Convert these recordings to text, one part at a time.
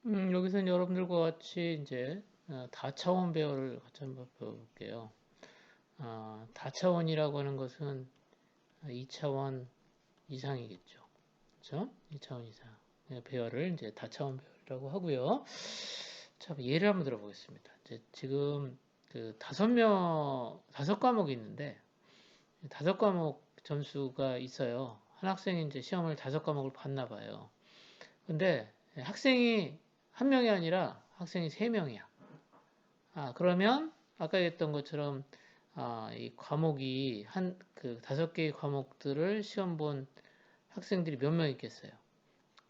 여기서는 여러분들과 같이 이제 다차원 배열을 같이 한번 배워볼게요. 다차원이라고 하는 것은 2차원 이상이겠죠. 그렇죠? 2차원 이상. 배열을 이제 다차원 배열이라고 하고요. 자, 예를 한번 들어보겠습니다. 이제 지금 그 5과목이 있는데 5과목 점수가 있어요. 한 학생이 이제 시험을 5과목을 봤나 봐요. 근데 학생이 한 명이 아니라 학생이 세 명이야. 그러면 아까 했던 것처럼 이 과목이 그 5개의 과목들을 시험 본 학생들이 몇 명 있겠어요?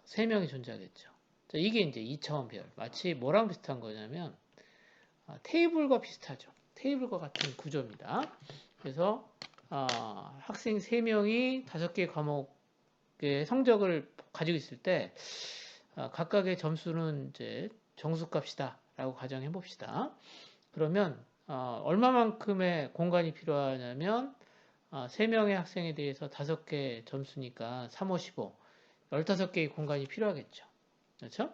세 명이 존재하겠죠. 자, 이게 이제 2차원 배열. 마치 뭐랑 비슷한 거냐면 테이블과 비슷하죠. 테이블과 같은 구조입니다. 그래서 학생 3명이 5개의 과목의 성적을 가지고 있을 때 각각의 점수는 이제 정수값이다라고 가정해 봅시다. 그러면 얼마만큼의 공간이 필요하냐면 3명의 학생에 대해서 5개 점수니까 3, 5, 15 15개의 공간이 필요하겠죠. 그렇죠?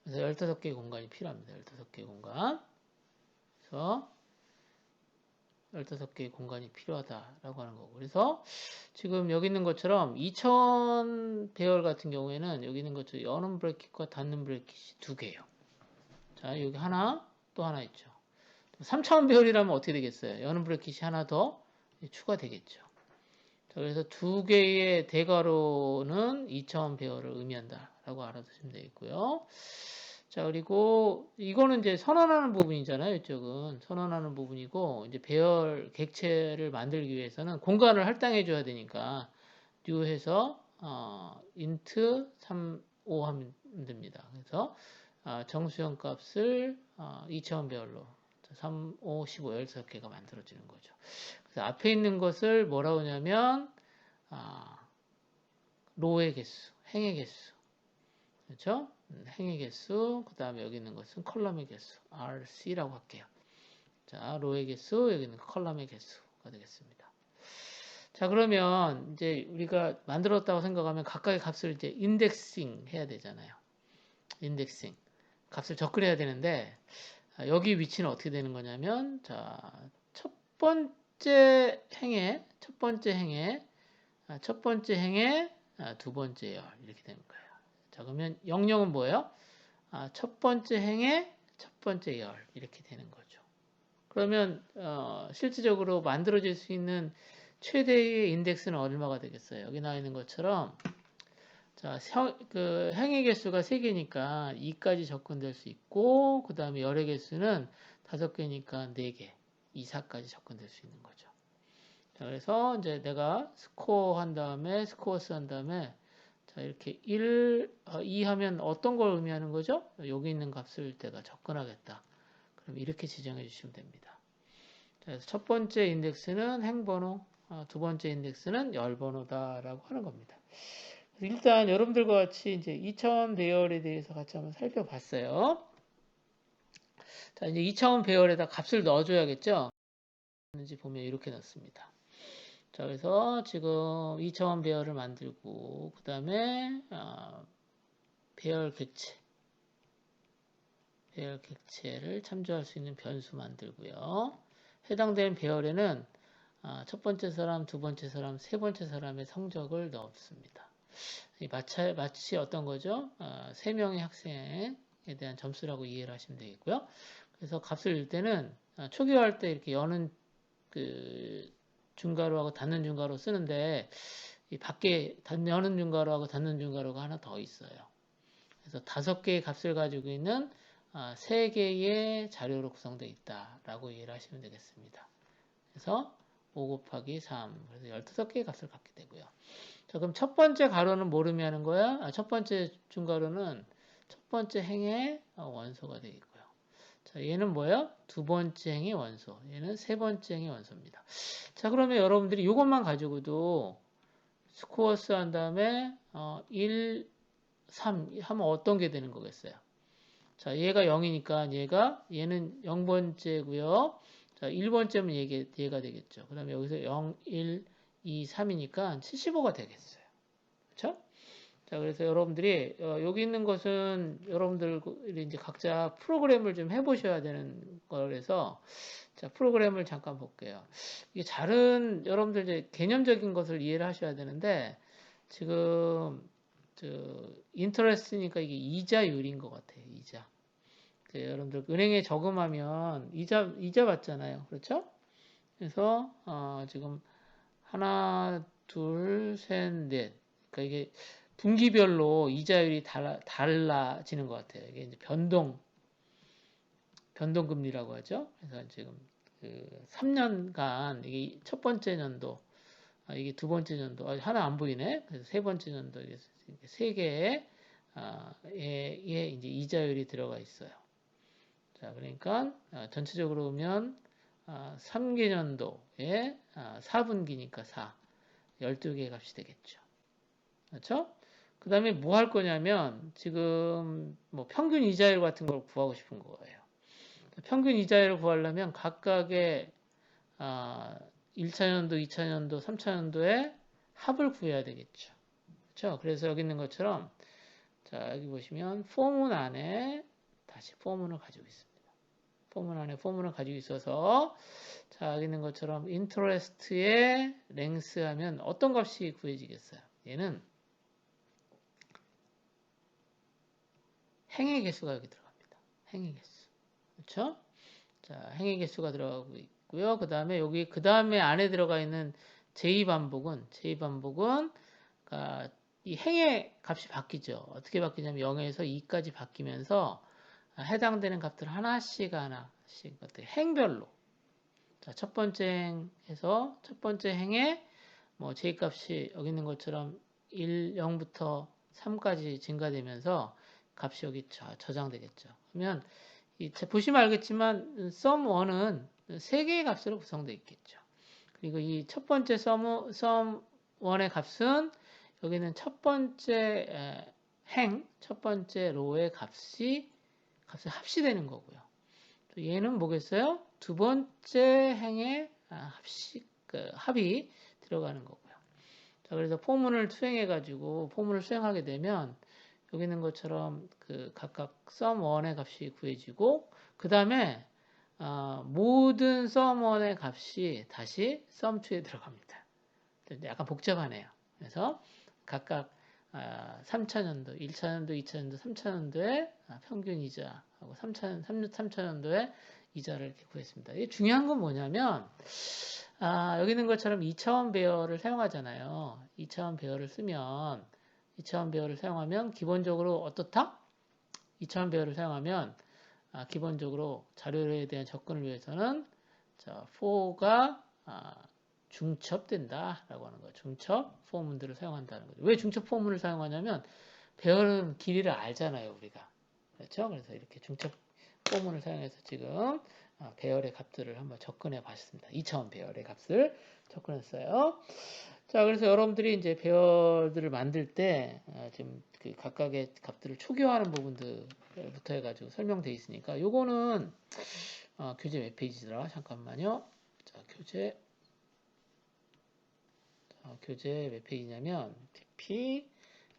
그래서 15개의 공간이 필요합니다. 15개의 공간. 그래서 15개의 공간이 필요하다라고 하는 거고. 그래서 지금 여기 있는 것처럼 2000 배열 같은 경우에는 여기 있는 것처럼 여는 브래킷과 닫는 브래킷이 두 개예요. 자, 여기 하나, 또 하나 있죠. 3차원 배열이라면 어떻게 되겠어요? 여는 브래킷이 하나 더 추가되겠죠. 자, 그래서 두 개의 대괄호는 2차원 배열을 의미한다라고 알아두시면 되겠고요. 자, 그리고 이거는 이제 선언하는 부분이잖아요. 이쪽은 선언하는 부분이고 이제 배열 객체를 만들기 위해서는 공간을 할당해 줘야 되니까 new 해서 int 3, 5 하면 됩니다. 그래서 정수형 값을 2차원 배열로 3, 5, 15, 16개가 만들어지는 거죠. 그래서 앞에 있는 것을 뭐라고 하냐면 로의 개수, 행의 개수, 그렇죠? 행의 개수, 그 다음에 여기 있는 것은 컬럼의 개수, RC라고 할게요. 자, 로의 개수, 여기는 컬럼의 개수가 되겠습니다. 자, 그러면 이제 우리가 만들었다고 생각하면 각각의 값을 이제 인덱싱 해야 되잖아요. 인덱싱. 값을 접근해야 되는데, 여기 위치는 어떻게 되는 거냐면, 자, 첫 번째 행에, 첫 번째 행에, 첫 번째 행에, 두 번째 열, 이렇게 되는 거예요. 자, 그러면 00은 뭐예요? 첫 번째 행에 첫 번째 열 이렇게 되는 거죠. 그러면 실질적으로 만들어질 수 있는 최대의 인덱스는 얼마가 되겠어요? 여기 나와 있는 것처럼 자, 그 행의 개수가 3개니까 2까지 접근될 수 있고 그 다음에 열의 개수는 5개니까 4개, 2, 4까지 접근될 수 있는 거죠. 자, 그래서 이제 내가 스코어 한 다음에 스코어스 한 다음에 자, 이렇게 1, 2 하면 어떤 걸 의미하는 거죠? 여기 있는 값을 내가 접근하겠다. 그럼 이렇게 지정해 주시면 됩니다. 자, 그래서 첫 번째 인덱스는 행번호, 두 번째 인덱스는 열번호다라고 하는 겁니다. 일단 여러분들과 같이 이제 2차원 배열에 대해서 같이 한번 살펴봤어요. 자, 이제 2차원 배열에다 값을 넣어줘야겠죠? 있는지 보면 이렇게 넣습니다. 자, 그래서 지금 2차원 배열을 만들고, 그 다음에, 배열 객체를 참조할 수 있는 변수 만들고요. 해당되는 배열에는 첫 번째 사람, 두 번째 사람, 세 번째 사람의 성적을 넣습니다. 마치 어떤 거죠? 3명의 학생에 대한 점수라고 이해를 하시면 되겠고요. 그래서 값을 일 때는 초기화할 때 이렇게 여는 그 중괄호하고 닫는 중괄호 쓰는데 이 밖에 여는 중괄호하고 닫는 중괄호가 하나 더 있어요. 그래서 5개의 값을 가지고 있는 3개의 자료로 구성되어 있다라고 이해를 하시면 되겠습니다. 그래서 5 곱하기 3, 그래서 15개의 값을 갖게 되고요. 자, 그럼 첫 번째 가로는 뭘 의미하는 거야? 첫 번째 중괄호는 첫 번째 행의 원소가 되겠고요. 자, 얘는 뭐야? 두 번째 행의 원소. 얘는 세 번째 행의 원소입니다. 자, 그러면 여러분들이 이것만 가지고도 스코어스 한 다음에 1, 3 하면 어떤 게 되는 거겠어요? 자, 얘가 0이니까 얘는 0번째고요. 자, 1번째면 얘가 되겠죠. 그 다음에 여기서 0, 1, 2, 3이니까 75가 되겠어요. 그렇죠? 자, 그래서 여러분들이 여기 있는 것은 여러분들이 이제 각자 프로그램을 좀 해보셔야 되는 거라서 자, 프로그램을 잠깐 볼게요. 이게 잘은 여러분들 이제 개념적인 것을 이해를 하셔야 되는데 지금 인터레스트니까 이게 이자율인 것 같아요. 이자. 여러분들 은행에 저금하면 이자 받잖아요. 그렇죠? 그래서 지금 하나, 둘, 셋, 넷. 그러니까 이게 분기별로 이자율이 달라지는 것 같아요. 이게 이제 변동금리라고 하죠. 그래서 지금 그 3년간 이게 첫 번째 연도, 이게 두 번째 연도, 하나 안 보이네. 그래서 세 번째 연도 세 개의 이제 이자율이 들어가 있어요. 자, 그러니까 전체적으로 보면 3개년도에 4분기니까 4, 12개의 값이 되겠죠. 그렇죠? 그 다음에 뭐 할 거냐면 지금 뭐 평균 이자율 같은 걸 구하고 싶은 거예요. 평균 이자율을 구하려면 각각의 1차년도, 2차년도, 3차년도의 합을 구해야 되겠죠. 그렇죠? 그래서 여기 있는 것처럼 자, 여기 보시면 포문 안에 다시 포문을 가지고 있습니다. 포문 안에 포문을 가지고 있어서 자, 여기 있는 것처럼 인터레스트의 랭스 하면 어떤 값이 구해지겠어요? 얘는 행의 개수가 여기 들어갑니다. 행의 개수. 그렇죠? 자, 행의 개수가 들어가고 있고요. 그 다음에 안에 들어가 있는 제2반복은 그러니까 이 행의 값이 바뀌죠. 어떻게 바뀌냐면 0에서 2까지 바뀌면서 해당되는 값들 하나씩 행별로. 자, 첫 번째 행에서 첫 번째 행에 뭐 j-값이 여기 있는 것처럼 0부터 3까지 증가되면서 값이 여기 저장되겠죠. 그러면 보시면 알겠지만 sum1은 3개의 값으로 구성되어 있겠죠. 그리고 이 첫 번째 sum1의 값은 여기는 첫 번째 첫 번째 로의 값이 합시되는 거고요. 얘는 뭐겠어요? 두 번째 행의 합이 들어가는 거고요. 자, 그래서 포문을 수행하게 되면 여기 있는 것처럼 그 각각 sum1의 값이 구해지고 그 다음에 모든 sum1의 값이 다시 sum2에 들어갑니다. 약간 복잡하네요. 그래서 각각 3차년도, 1차년도, 2차년도, 3차년도의 평균 이자하고 3차년도의 이자를 이렇게 구했습니다. 이게 중요한 건 뭐냐면 여기 있는 것처럼 2차원 배열을 사용하잖아요. 2차원 배열을 사용하면 기본적으로 어떻다? 2차원 배열을 사용하면 기본적으로 자료에 대한 접근을 위해서는 자, for가 중첩된다라고 하는 거예요. 중첩 포문들을 사용한다는 거죠. 왜 중첩 포문을 사용하냐면 배열 길이를 알잖아요, 우리가. 그렇죠? 그래서 이렇게 중첩 포문을 사용해서 지금 배열의 값들을 한번 접근해 봤습니다. 2차원 배열의 값을 접근했어요. 자, 그래서 여러분들이 이제 배열들을 만들 때 지금 그 각각의 값들을 초기화하는 부분들부터 해가지고 설명되어 있으니까 요거는 교재 몇 페이지더라? 잠깐만요. 자, 교재 몇 페이지냐면 TP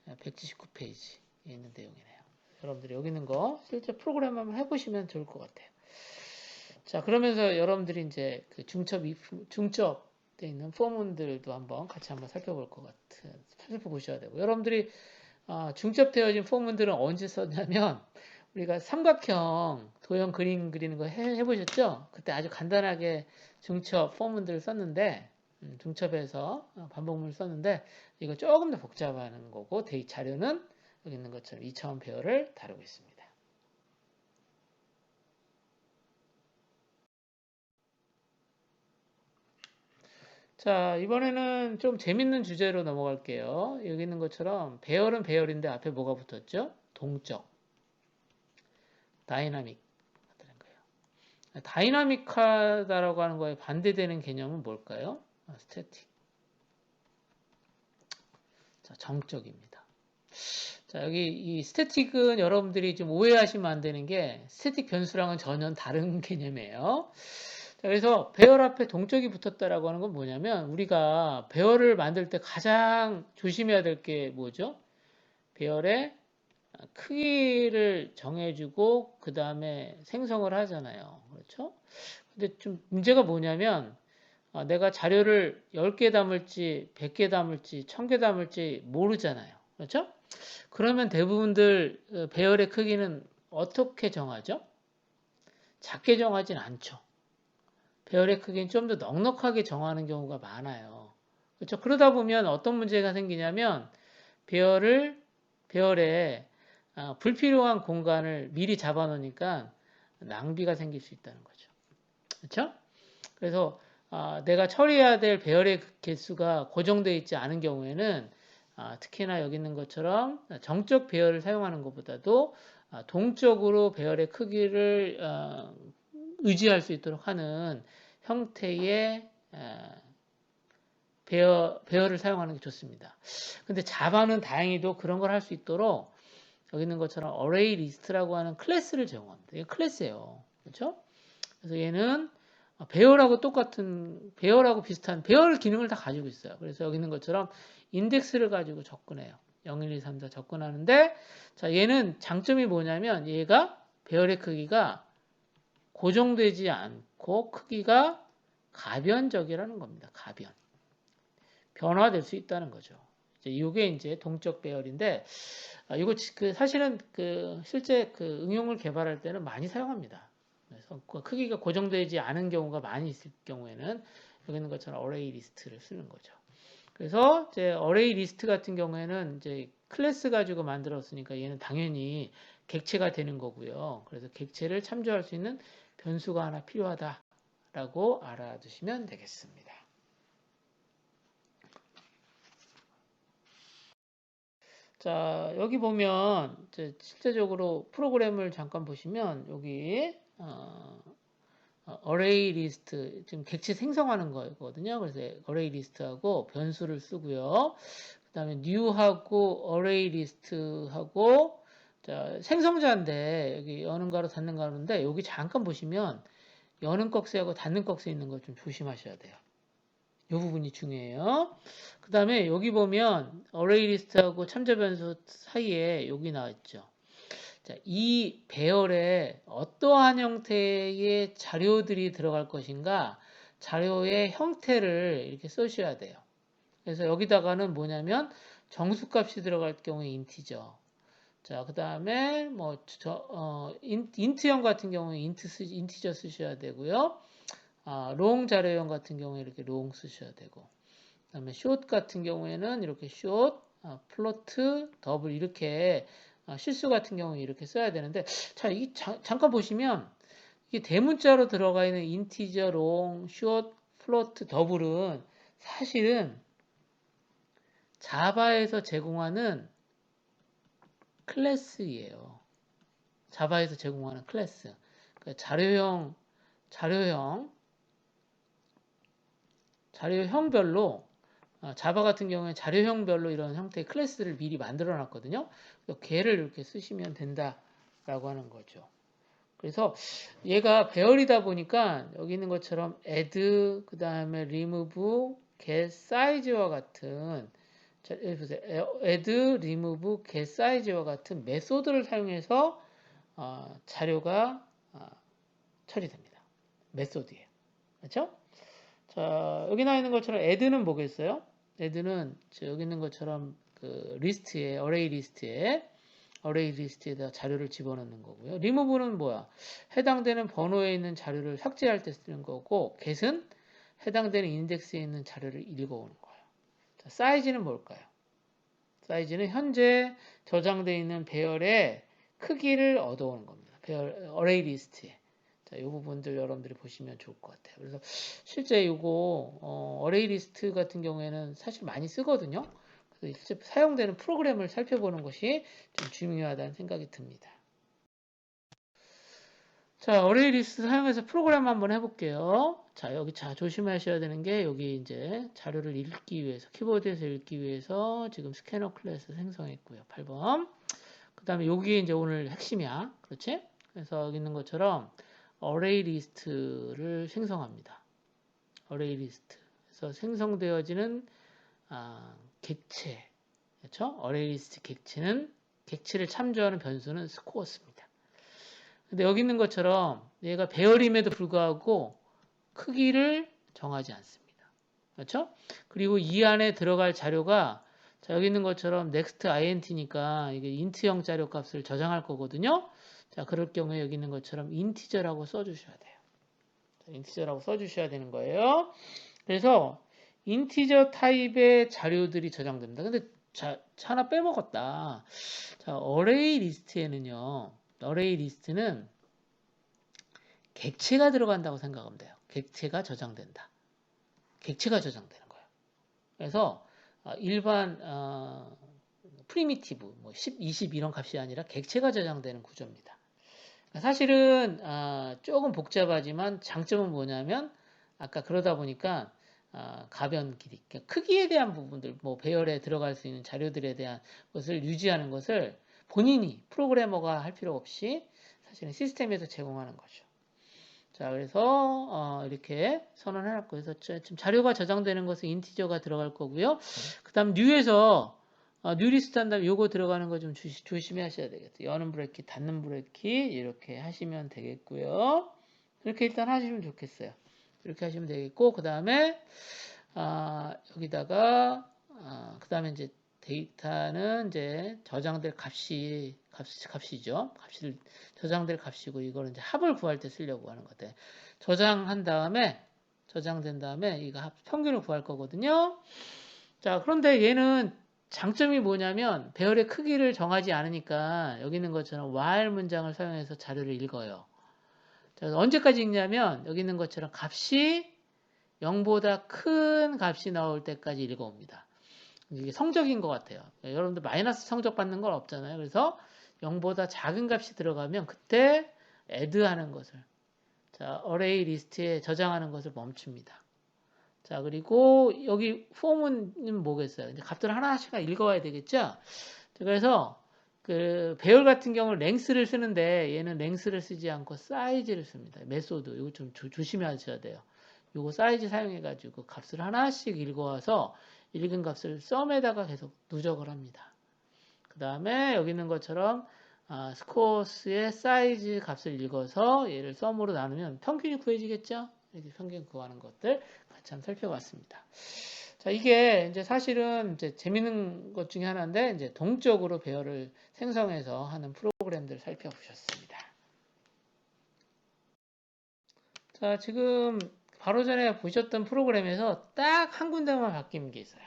179페이지에 있는 내용이네요. 여러분들이 여기 있는 거 실제 프로그램 한번 해보시면 좋을 것 같아요. 자, 그러면서 여러분들이 이제 그 중첩에 있는 포문들도 같이 한번 살펴보셔야 되고, 여러분들이 중첩되어진 포문들은 언제 썼냐면 우리가 삼각형 도형 그림 그리는 거 해보셨죠? 그때 아주 간단하게 중첩 포문들을 썼는데 중첩에서 반복문을 썼는데 이거 조금 더 복잡한 거고 자료는 여기 있는 것처럼 2차원 배열을 다루고 있습니다. 자, 이번에는 좀 재밌는 주제로 넘어갈게요. 여기 있는 것처럼 배열은 배열인데 앞에 뭐가 붙었죠? 동적, 다이나믹 하다는 거예요. 다이나믹하다라고 하는 거에 반대되는 개념은 뭘까요? 스태틱. 자, 정적입니다. 자, 여기 이 스태틱은 여러분들이 좀 오해하시면 안 되는 게 스태틱 변수랑은 전혀 다른 개념이에요. 자, 그래서 배열 앞에 동적이 붙었다라고 하는 건 뭐냐면 우리가 배열을 만들 때 가장 조심해야 될 게 뭐죠? 배열의 크기를 정해주고 그 다음에 생성을 하잖아요. 그렇죠? 근데 좀 문제가 뭐냐면 내가 자료를 10개 담을지 100개 담을지 1000개 담을지 모르잖아요. 그렇죠? 그러면 대부분들 배열의 크기는 어떻게 정하죠? 작게 정하진 않죠. 배열의 크기는 좀 더 넉넉하게 정하는 경우가 많아요. 그렇죠? 그러다 보면 어떤 문제가 생기냐면 배열에 불필요한 공간을 미리 잡아놓으니까 낭비가 생길 수 있다는 거죠. 그렇죠? 그래서 내가 처리해야 될 배열의 개수가 고정되어 있지 않은 경우에는 특히나 여기 있는 것처럼 정적 배열을 사용하는 것보다도 동적으로 배열의 크기를 의지할 수 있도록 하는 형태의 배열을 사용하는 게 좋습니다. 근데 자바는 다행히도 그런 걸 할 수 있도록 여기 있는 것처럼 array list라고 하는 클래스를 제공합니다. 이게 클래스예요. 그렇죠? 그래서 얘는 배열하고 비슷한 배열 기능을 다 가지고 있어요. 그래서 여기 있는 것처럼 인덱스를 가지고 접근해요. 0, 1, 2, 3, 4 접근하는데, 자, 얘는 장점이 뭐냐면 얘가 배열의 크기가 고정되지 않고 크기가 가변적이라는 겁니다. 가변. 변화될 수 있다는 거죠. 이게 이제 동적 배열인데, 이거 사실은 실제 응용을 개발할 때는 많이 사용합니다. 그래서 크기가 고정되지 않은 경우가 많이 있을 경우에는 여기 있는 것처럼 어레이 리스트를 쓰는 거죠. 그래서 이제 어레이 리스트 같은 경우에는 이제 클래스 가지고 만들었으니까 얘는 당연히 객체가 되는 거고요. 그래서 객체를 참조할 수 있는 변수가 하나 필요하다라고 알아두시면 되겠습니다. 자, 여기 보면 실제적으로 프로그램을 잠깐 보시면 여기 array list 지금 객체 생성하는 거거든요. 그래서 array list하고 변수를 쓰고요. 그다음에 new하고 array list하고 자, 생성자인데 여기 여는 가로 닫는 가로인데 여기 잠깐 보시면 여는 꺽쇠하고 닫는 꺽쇠 있는 걸 좀 조심하셔야 돼요. 이 부분이 중요해요. 그 다음에 여기 보면 array list하고 참조 변수 사이에 여기 나와 있죠. 자, 이 배열에 어떠한 형태의 자료들이 들어갈 것인가 자료의 형태를 이렇게 쓰셔야 돼요. 그래서 여기다가는 뭐냐면 정수값이 들어갈 경우에 인티저. 자, 그 다음에 인트형 같은 경우에 인티저 쓰셔야 되고요. 롱 자료형 같은 경우에 이렇게 롱 쓰셔야 되고, 그 다음에 숏 같은 경우에는 이렇게 숏, 플로트, 더블 이렇게 실수 같은 경우에 이렇게 써야 되는데, 자, 잠깐 보시면 이게 대문자로 들어가 있는 인티저, 롱, 숏, 플로트, 더블은 사실은 자바에서 제공하는 클래스예요. 자바에서 제공하는 클래스. 그러니까 자료형별로 자바 같은 경우에 자료형별로 이런 형태의 클래스를 미리 만들어 놨거든요. 걔를 이렇게 쓰시면 된다라고 하는 거죠. 그래서 얘가 배열이다 보니까 여기 있는 것처럼 add, 그 다음에 remove, get size와 같은 add, remove, get size와 같은 메소드를 사용해서 자료가 처리됩니다. 메소드예요. 그렇죠? 자, 여기 나와 있는 것처럼 add는 뭐겠어요? add는 여기 있는 것처럼 리스트에 어레이 리스트에다 자료를 집어넣는 거고요. remove는 뭐야? 해당되는 번호에 있는 자료를 삭제할 때 쓰는 거고, get은 해당되는 인덱스에 있는 자료를 읽어오는 거예요. 자, 사이즈는 뭘까요? 사이즈는 현재 저장되어 있는 배열의 크기를 얻어오는 겁니다. 배열 어레이 리스트에. 자, 이 부분들 여러분들이 보시면 좋을 것 같아요. 그래서 실제 이거 어레이 리스트 같은 경우에는 사실 많이 쓰거든요. 그래서 실제 사용되는 프로그램을 살펴보는 것이 좀 중요하다는 생각이 듭니다. 자, 어레이 리스트 사용해서 프로그램 한번 해볼게요. 자, 여기 조심하셔야 되는 게 여기 이제 자료를 읽기 위해서 키보드에서 읽기 위해서 지금 스캐너 클래스 생성했고요. 8번. 그 다음에 여기 이제 오늘 핵심이야. 그렇지? 그래서 여기 있는 것처럼 어레이 리스트를 생성합니다. 어레이 리스트. 그래서 생성되어지는 객체. 그렇죠? 어레이 리스트 객체를 참조하는 변수는 스코어스입니다. 근데 여기 있는 것처럼 얘가 배열임에도 불구하고 크기를 정하지 않습니다. 그렇죠? 그리고 이 안에 들어갈 자료가 자, 여기 있는 것처럼 next int니까 이게 int형 자료 값을 저장할 거거든요. 자, 그럴 경우에 여기 있는 것처럼 인티저라고 써주셔야 돼요. 인티저라고 써주셔야 되는 거예요. 그래서 인티저 타입의 자료들이 저장됩니다. 근데 자, 하나 빼먹었다. 자, 어레이 리스트에는요. 어레이 리스트는 객체가 들어간다고 생각하면 돼요. 객체가 저장된다. 객체가 저장되는 거예요. 그래서 일반 프리미티브 뭐 10, 20 이런 값이 아니라 객체가 저장되는 구조입니다. 사실은 조금 복잡하지만 장점은 뭐냐면 아까 그러다 보니까 가변 길이, 그러니까 크기에 대한 부분들, 뭐 배열에 들어갈 수 있는 자료들에 대한 것을 유지하는 것을 본인이 프로그래머가 할 필요 없이 사실은 시스템에서 제공하는 거죠. 자, 그래서 이렇게 선언해놨고, 그래서 지금 자료가 저장되는 것은 인티저가 들어갈 거고요. 그다음 뉴에서 뉴 리스트 한 다음에 요거 들어가는 거 좀 조심히 하셔야 되겠어요. 여는 브레킷, 닫는 브레킷 이렇게 하시면 되겠고요. 이렇게 일단 하시면 좋겠어요. 이렇게 하시면 되겠고, 그 다음에 여기다가 그 다음에 이제 데이터는 이제 저장될 값이죠. 값이 저장될 값이고 이거는 이제 합을 구할 때 쓰려고 하는 거대. 저장된 다음에 이거 평균을 구할 거거든요. 자, 그런데 얘는 장점이 뭐냐면 배열의 크기를 정하지 않으니까 여기 있는 것처럼 while 문장을 사용해서 자료를 읽어요. 자, 언제까지 읽냐면 여기 있는 것처럼 값이 0보다 큰 값이 나올 때까지 읽어옵니다. 이게 성적인 것 같아요. 여러분들 마이너스 성적 받는 건 없잖아요. 그래서 0보다 작은 값이 들어가면 그때 add하는 것을 자, array 리스트에 저장하는 것을 멈춥니다. 자, 그리고 여기 폼은 뭐겠어요? 이제 값들을 하나씩 읽어와야 되겠죠? 그래서 그 배열 같은 경우는 랭스를 쓰는데 얘는 랭스를 쓰지 않고 사이즈를 씁니다. 메소드 이거 좀 조심하셔야 돼요. 이거 사이즈 사용해가지고 값을 하나씩 읽어와서 읽은 값을 썸에다가 계속 누적을 합니다. 그 다음에 여기 있는 것처럼 스코어스의 사이즈 값을 읽어서 얘를 썸으로 나누면 평균이 구해지겠죠? 이렇게 평균 구하는 것들 같이 한번 살펴봤습니다. 자, 이게 이제 사실은 이제 재밌는 것 중에 하나인데 이제 동적으로 배열을 생성해서 하는 프로그램들을 살펴보셨습니다. 자, 지금 바로 전에 보셨던 프로그램에서 딱 한 군데만 바뀐 게 있어요.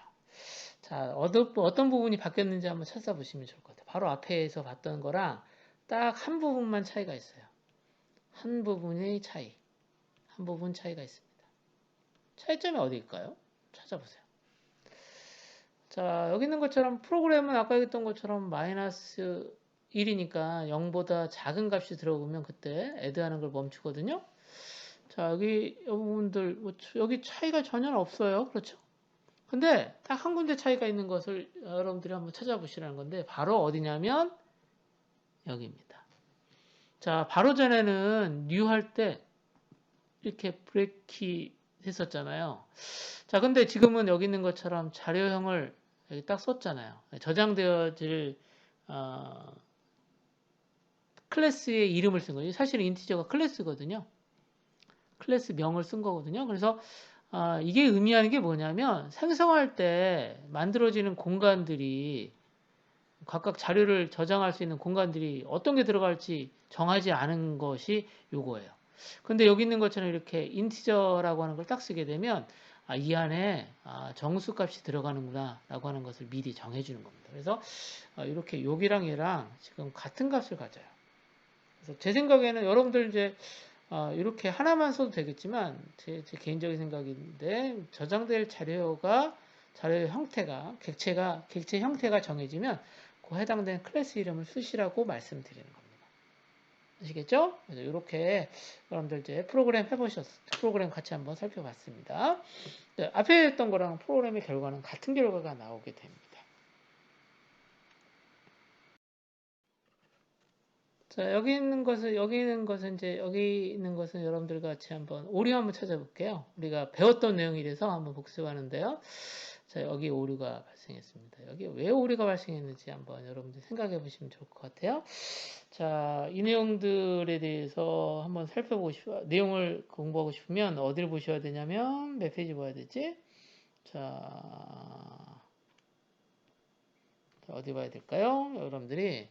자, 어떤 부분이 바뀌었는지 한번 찾아보시면 좋을 것 같아요. 바로 앞에서 봤던 거랑 딱 한 부분만 차이가 있어요. 한 부분의 차이. 한 부분 차이가 있습니다. 차이점이 어디일까요? 찾아보세요. 자, 여기 있는 것처럼 프로그램은 아까 얘기했던 것처럼 마이너스 1이니까 0보다 작은 값이 들어오면 그때 add하는 걸 멈추거든요. 자, 여기 부분들 여기 차이가 전혀 없어요. 그렇죠? 근데 딱 한 군데 차이가 있는 것을 여러분들이 한번 찾아보시라는 건데 바로 어디냐면 여기입니다. 자, 바로 전에는 new 할 때 이렇게 브레이키 했었잖아요. 자, 근데 지금은 여기 있는 것처럼 자료형을 여기 딱 썼잖아요. 저장되어질 클래스의 이름을 쓴 거예요. 사실은 인티저가 클래스거든요. 클래스 명을 쓴 거거든요. 그래서 이게 의미하는 게 뭐냐면 생성할 때 만들어지는 공간들이 각각 자료를 저장할 수 있는 공간들이 어떤 게 들어갈지 정하지 않은 것이 요거예요. 근데 여기 있는 것처럼 이렇게 인티저라고 하는 걸 딱 쓰게 되면 이 안에 정수 값이 들어가는구나 라고 하는 것을 미리 정해주는 겁니다. 그래서 이렇게 여기랑 얘랑 지금 같은 값을 가져요. 그래서 제 생각에는 여러분들 이제 이렇게 하나만 써도 되겠지만 제 개인적인 생각인데 저장될 자료 형태가 객체 형태가 정해지면 그 해당된 클래스 이름을 쓰시라고 말씀드리는 겁니다. 아시겠죠? 그래서 이렇게 여러분들 이제 프로그램 같이 한번 살펴봤습니다. 네, 앞에 했던 거랑 프로그램의 결과는 같은 결과가 나오게 됩니다. 자, 여기 있는 것은 여러분들 같이 한번 오류 한번 찾아볼게요. 우리가 배웠던 내용이라서 한번 복습하는데요. 자, 여기 오류가 발생했습니다. 여기 왜 오류가 발생했는지 한번 여러분들 생각해 보시면 좋을 것 같아요. 자, 이 내용들에 대해서 한번 살펴보고 내용을 공부하고 싶으면 어디를 보셔야 되냐면, 몇 페이지 봐야 되지? 자, 어디 봐야 될까요? 여러분들이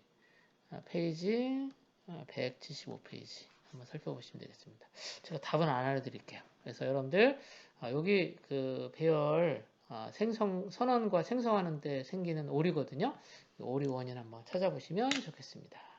페이지 175페이지 한번 살펴보시면 되겠습니다. 제가 답은 안 알려드릴게요. 그래서 여러분들 여기 그 배열 선언과 생성하는 데 생기는 오류거든요. 오류 원인 한번 찾아보시면 좋겠습니다.